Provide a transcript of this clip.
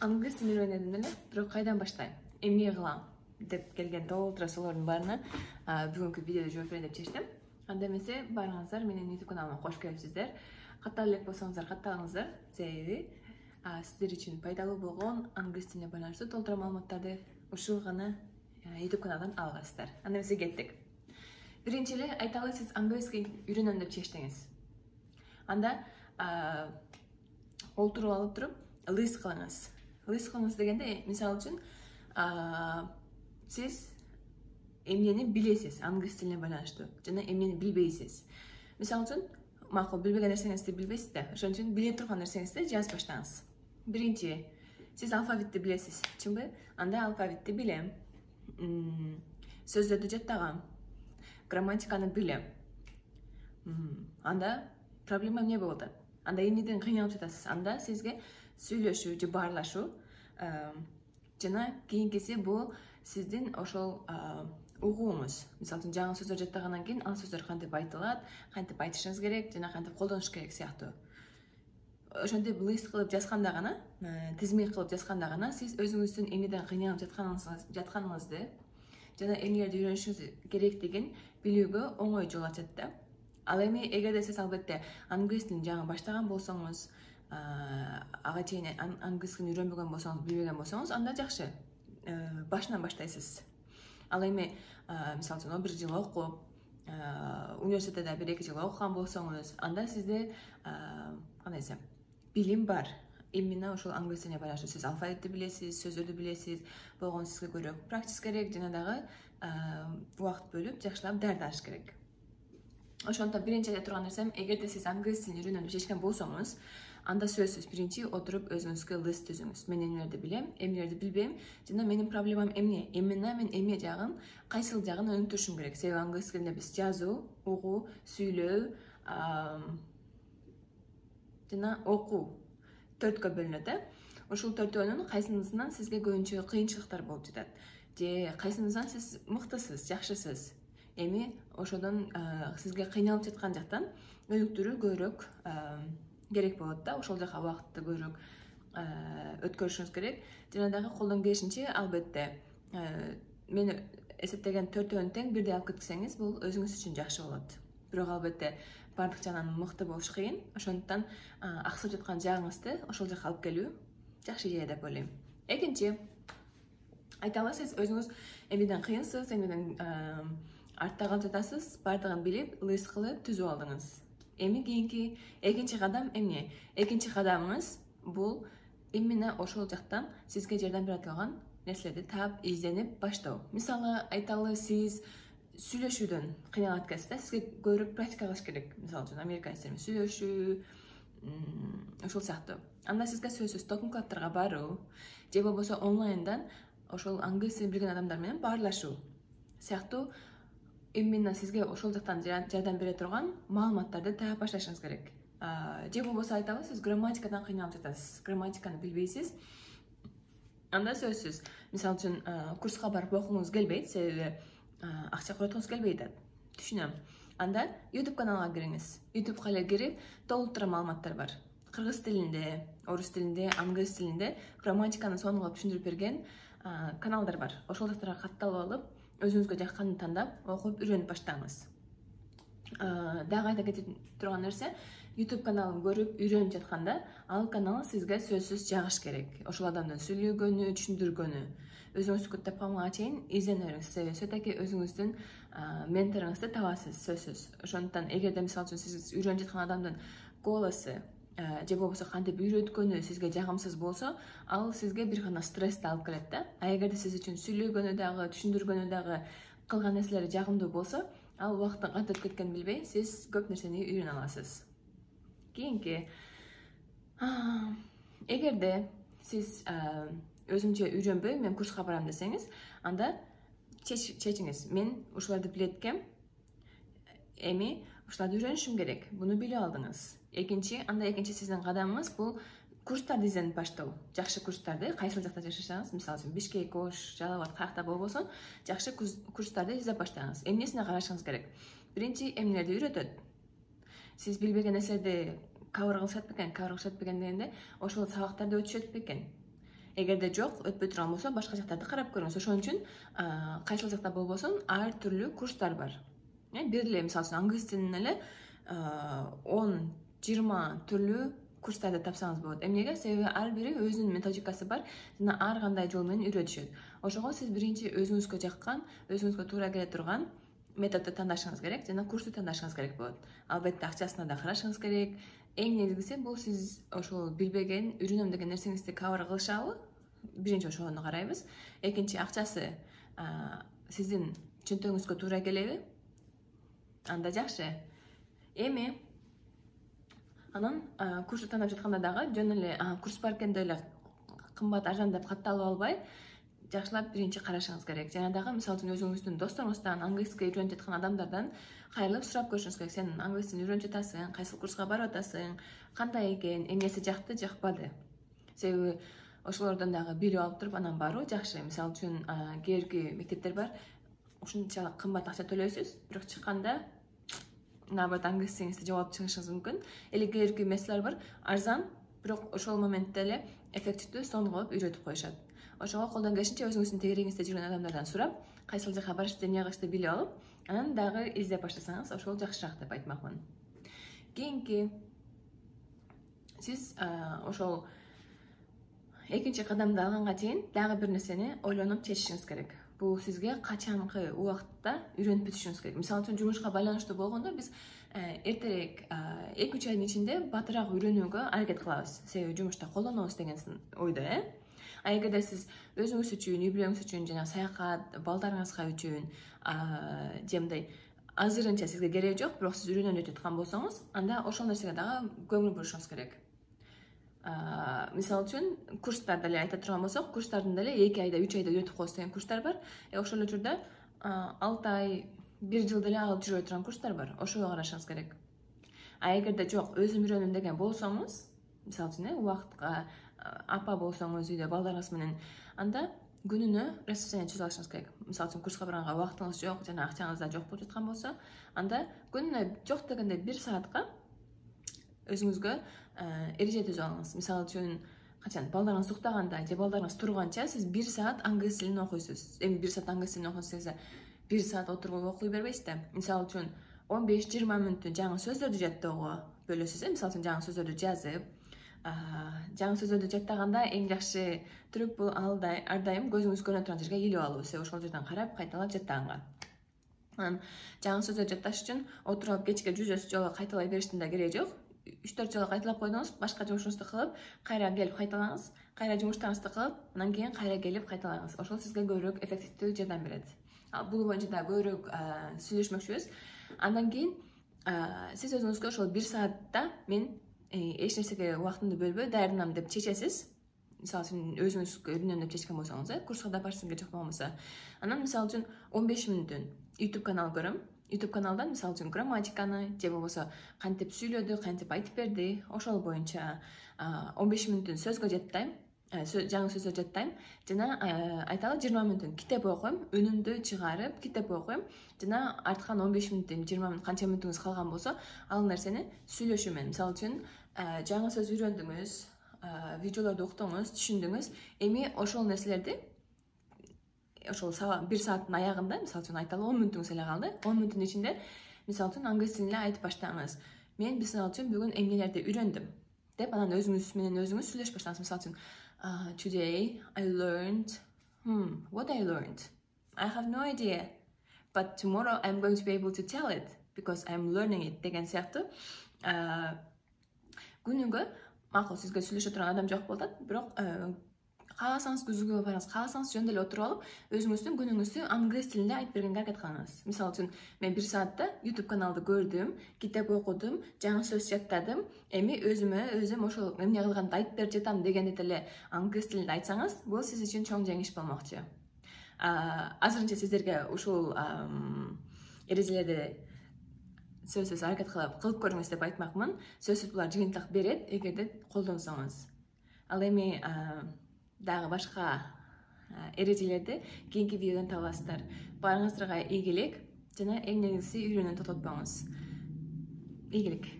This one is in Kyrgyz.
Англис тілін үйренедім эле, бирок кайдан баштайм, эмне кылам деп келген толтура суроолордун баарына бүгүнкү видеодо жооп берейин деп чечтим. Анда эмесе барыңыздар менин YouTube каналыма кош келипсиздер. Каттала элек болсоңуздар катталыңыздар, себеби сиздер үчүн пайдалуу болгон англис тилине байланыштуу толтура маалыматтарды ушул гана YouTube каналдан аласыздар. Анда эмесе кеттик. Биринчи эле айталы, сиз английский үйрөнөм деп чечтиңиз. Анда олтуруп алып туруп list кылыңыз. List кылыңыз дегенде, мисалы үчүн, сиз эмнени билесиз англис тилине байланыштуу жана эмнени билбейсиз. Мисалы үчүн, макул билбеген нерсеңизди билбейсиз да, ошон үчүн биле турган нерсеңизди жазып баштаңыз. Биринчи, сиз алфавитти билесиз, чынбы? Анда алфавитти билем, сөздөрдү жаттагам, грамматиканы билем. Анда проблема эмне болуп атат? Анда эмнеден кыйналып жатасыз? Анда сизге сүйлөшүү же баарлашуу жана кийинкиси бул сиздин ошол угууңуз. Мисалы үчүн жаңы сөздөр жаттагандан кийин ал сөздөр кантип айтылат, кантип айтышыңыз керек жана кантип колдонуш керек сыяктуу. Ошентип лист кылып жазганда гана, тизмек кылып жазганда гана сиз өзүңүздүн эмнеден кыйналып жатканыңызды жана эмнелерди үйрөнүшүңүз керектигин билүүгө оңой жол ачат да. Ал эми эгерде сиз албетте англис тилин жаңы баштаган болсоңуз, ага чейин англис тилин үйрөнбөгөн болсоңуз, билбеген болсоңуз, анда жакшы. Башынан баштайсыз. Ал эми мисалы үчүн 1 жыл окуп, университетте 1-2 жыл окуган болсоңуз, анда сизде кандай десем, билим бар. Именно ошол англис тилине байланыштуу. Сиз алфавитти билесиз, сөздөрдү билесиз, болгон сизге көрөк практика керек, жана дагы убакыт бөлүп жакшылап даярданыш керек. Ошондон биринчи айта турган нерсем, эгерде сиз англис тилин үйрөнөм деп чечкен болсоңуз, анда сөзсүз биринчи отуруп өзүңүзгө лист түзүңүз. Мен эмнелерди билем, эмнелерди билбейм, жана менин проблемам эмне? Эмне мен эмне жагын, кайсыл жагын өнүктүрүшүм керек. Себеби англис тилинде биз жазуу, угуу, сүйлөө жана окуу төрткө бөлүнөт. Ушул төртөөнүн кайсынысынан сизге көбүнчө кыйынчылыктар болуп жатат. Же кайсынысынан сиз мыктысыз, жакшысыз. Эми ошодон сизге кыйналып жаткан жактан өнүктүрүү көбүрөөк керек болот да. Ошол жака убакытты көбүрөөк өткөрүшүңүз керек. Жана дагы колдон келишинче албетте мен эсептеген төртөөнү тең бирдей алып кетсеңиз, бул өзүңүз үчүн жакшы болот. Бирок албетте бардык жагынан мыкты болуш кыйын. Ошондуктан аксап жаткан жагыңызды ошол жака алып келүү жакшы идея деп ойлойм. Экинчи, айталы, сиз өзүңүз эмнеден кыйынсыз, эмнеден артта калып жатасыз, бардыгын билип, лист кылып түзүп алдыңыз. Эми кийинки экинчи кадам эмне? Экинчи кадамыңыз бул именно ошол жактан сизге жардам бере алган нерселерди таап, изденип баштоо. Мисалы, айталы, сиз сүйлөшүүдөн кыйналып аткансыз да, сизге көбүрөөк практика кылыш керек. Мисалы үчүн американец менен сүйлөшүү, ошол сыяктуу. Анда сизге сөзсүз токен клубтарга баруу, же болбосо онлайндан ошол англис тилин билген адамдар менен баарлашуу сыяктуу именно сизге ошол жактан жардам бере турган маалыматтарды таап башташыңыз керек. Же болбосо айталы, сиз грамматикадан кыйналып жатасыз, грамматиканы билбейсиз. Анда сөзсүз, мисалы үчүн курска барып окугуңуз келбейт, себеби акча короткуңуз келбей атат. Түшүнөм. Анда YouTube каналга кириңиз. YouTubeга эле кирип, толтура маалыматтар бар. Кыргыз тилинде, орус тилинде, англис тилинде грамматиканы сонун түшүндүрүп берген каналдар бар. Ошол жактарга катталып алып, өзүңүзгө жакканын тандап, окуп, үйрөнүп баштаңыз. Дагы айта кетип турган нерсе, YouTube каналын көрүп, үйрөнүп жатканда, ал канал сизге сөзсүз жагыш керек. Ошол адамдын сүйлөгөнү, түшүндүргөнү, өзүңүздү тапканга чейин издене бериңиз. Себеби сөтаки өзүңүздүн менторуңузду табасыз, сөзсүз. Ошондуктан эгерде мисалы үчүн сиз үйрөнүп жаткан адамдын голосу же болбосо кантип үйрөткөнү сизге жагымсыз болсо, ал сизге бир гана стрессти алып келет да. Эгерде сиз үчүн сүйлөгөнү дагы, түшүндүргөнү дагы, кылган нерселери жагымдуу болсо, ал убакыттын кантип өтүп кеткенин билбей, сиз көп нерсени үйрөнө аласыз. Кийинки, эгерде сиз өзүмчө үйрөнбөй, мен курска барам десеңиз, анда чечиңиз. Мен ушуларды билет экем, эми ушуларды үйрөнүшүм керек. Буну билип алдыңыз. Анда экинчи сиздин кадамыңыз бул курстарды изденип баштоо. Жакшы курстарды, кайсыл жакта жашасаңыз, мисалы үчүн Бишкек, Ош, Жалал Абад каякта болбосун, жакшы курстарды издеп баштаңыз. Эмнесине карашыңыз керек? Биринчи, эмнелерди үйрөтөт? Сиз билбеген нерселерди кавер кылышат бекен дегенде, ошол сабактарды өтүшөт бекен? Эгерде жок, өтпөй турган болсо, башка жактарды карап көрүңүз. Ошон үчүн кайсыл жакта болбосун, ар түрлүү курстар бар. Бир эле мисалы үчүн англис тилинин эле 10-20 түрлүү курстарды тапсаңыз болот. Эмнеге? Себеби ар бири өзүнүн методикасы бар жана ар кандай жол менен үйрөтүшөт. Ошого сиз биринчи өзүңүзгө жаккан, өзүңүзгө туура келе турган методду тандашыңыз керек жана курсту тандашыңыз керек болот. Албетте акчасына да карашыңыз керек. Эң негизгиси бул сиз ошол билбеген, үйрөнөм деген нерсеңизди кавер кылышабы? Биринчи ошону карайбыз. Экинчи, акчасы сиздин чөнтөгүңүзгө туура келеби? Анда жакшы. Эми анан курсту тандап жатканда дагы жөн эле курс бар экен деп эле кымбат арзан деп катталып албай, жакшылап биринчи карашыңыз керек. Жана дагы мисалы үчүн өзүңүздүн досторуңуздан, англиска үйрөнүп жаткан адамдардан кайрылып сурап көрүшүңүз керек. Сен англис тилин үйрөнүп жатасың, кайсыл курска барып атасың, кандай экен, эмнеси жакты, жакпады. Себеби ошолордон дагы билип алып туруп анан баруу жакшы. Мисалы үчүн кээ бирки мектептер бар, ушунчалык кымбат акча төлөйсүз, бирок чыкканда наоборот англис тилиңизди жоголтуп чыгышыңыз мүмкүн. Или кээ бирки меселер бар, арзан, бирок ошол моментте эле эффективдүү сонун кылып үйрөтүп коюшат. Ошого колдон келишинче өзүңүздүн тегерегиңизде жүргөн адамдардан сурап, кайсыл жака барышты, эмне кылышты билип алып, анан дагы издеп баштасаңыз, ошол жакшыраак деп айтмакмын. Кийинки сиз ошол экинчи кадамды алганга чейин дагы бир нерсени ойлонуп чечишиңиз керек. Бул сизге качанкы убакытта үйрөнүп бүтүшүңүз керек. Мисалы үчүн жумушка байланыштуу болгондо биз эртерээк 2-3 айдын ичинде батыраак үйрөнүүгө аракет кылабыз. Себеби жумушта колдонобуз деген ойдо, А эгерде сиз өзүңүз үчүн, үй бүлөңүз үчүн жана саякат, балдарыңызга үчүн же мындай азырынча сизге кереги жок, бирок сиз үйрөнөм деп жаткан болсоңуз, анда ошол нерсеге дагы көңүл бурушуңуз керек. Мисалы үчүн курстарды эле айта турган болсок, курстардын деле 2 айда, 3 айда үйрөтүп коебуз деген курстар бар. Ошол учурда 6 ай, 1 жыл деле алып жүрө турган курстар бар. Ошого карашыңыз керек. Эгерде жок, өзүм үйрөнөм деген болсоңуз, мисалы үчүн убакытка апа болсоңуз үйдө балдарыңыз менен, анда күнүнө расписание түзүп алышыңыз керек. Мисалы үчүн курска барганга убактыңыз жок жана акчаңыз да жок болуп жаткан болсо, анда күнүнө жок дегенде 1 саатка өзүңүзгө эреже түзүп алыңыз. Мисалы үчүн качан балдарыңыз уктаганда же балдарыңыз турганча сиз 1 саат англис тилин окуйсуз. Эми 1 саат англис тилин окуйсуз десе, 1 саат отуруп окуй бербейсиз да. Мисалы үчүн 15-20 мүнөттү жаңы сөздөрдү жаттоого бөлөсүз. Мисалы үчүн жаңы сөздөрдү жазып, жаңы сөздөрдү жаттаганда эң жакшы трюк бул ар дайым көзүңүз көрүнө турган жерге илип алуу. Ошол жерден карап кайталап жаттаганга. Анан жаңы сөздөрдү жатташ үчүн отуруп кечке 100 жолу кайталай бериштин да кереги жок. 3-4 жолу кайталап койдуңуз, башка жумушуңузду кылып, кайра келип кайталаңыз, кайра жумуштарыңызды кылып, анан кийин кайра келип кайталаңыз. Ошол сизге көбүрөөк эффективдүү жардам берет. Бул боюнча да көбүрөөк сүйлөшмөкчүбүз. Андан кийин сиз өзүңүзгө ошол 1 саатта мен эч нерсеге убактымды бөлбөй даярданам деп чечесиз. Мисалы үчүн өзүңүзгө үйрөнөм деп чечкен болсоңуз, курска да барсың керек жок болмосо. Анан мисалы үчүн 15 мүнөттүн YouTube канал көрөм. YouTube каналдан мисалы үчүн грамматиканы же болбосо кантип сүйлөдү, кантип айтып берди, ошол боюнча 15 мүнөттүн сөзгө жаттайм, жаңы сөздөр жаттайм. Жана айталы 20 мүнөттүн китеп окуйм, үнүмдү чыгарып китеп окуйм. Жана арткан 15 мүнөттүн 20 мүнөт канча мүнөтүңүз калган болсо, ал нерсени сүйлөшүү менен. Мисалы үчүн жаңы сөз үйрөндүңүз, видеолорду уктуңуз, түшүндүңүз. Эми ошол нерселерди ошол 1 сааттын аягында, мисалы үчүн айталы 10 мүнөтүңүз эле калды. 10 мүнөттүн ичинде мисалы үчүн англис тилин айтып баштаңыз. Мен мисалы үчүн бүгүн эмнелерди үйрөндүм деп анан өзүңүз менен өзүңүз сүйлөшүп баштаңыз. Мисалы үчүн today I learned what I learned. I have no idea. But tomorrow I'm going to be able to tell it because I'm learning it деген сыяктуу. Күнүгө макул сизге сүйлөшө турган адам жок болот, бирок кааласаңыз күзгүгө барыңыз, кааласаңыз жөн деле отуруп алып, өзүңүздүн күнүңүздү англис тилинде айтып бергенге аракет кылыңыз. Мисалы үчүн мен 1 саатта YouTube каналды көрдүм, китеп окудум, жаңы сөз жаттадым. Эми өзүм ошол эмне кылганды айтып берип жатам дегенде деле англис тилинде айтсаңыз, бул сиз үчүн чоң жеңиш болмокчу. Азырынча сиздерге ушул эрежелерди сөзсүз аракет кылып көрүңүз деп айтмакмын. Сөзсүз булар жыйынтык берет, эгерде колдонсоңуз. Ал эми дагы башка эрежелерди кийинки видеодон табасыздар. Барыңыздарга ийгилик жана эң негизгиси үйрөнүүнү токтотпоңуз. Ийгилик.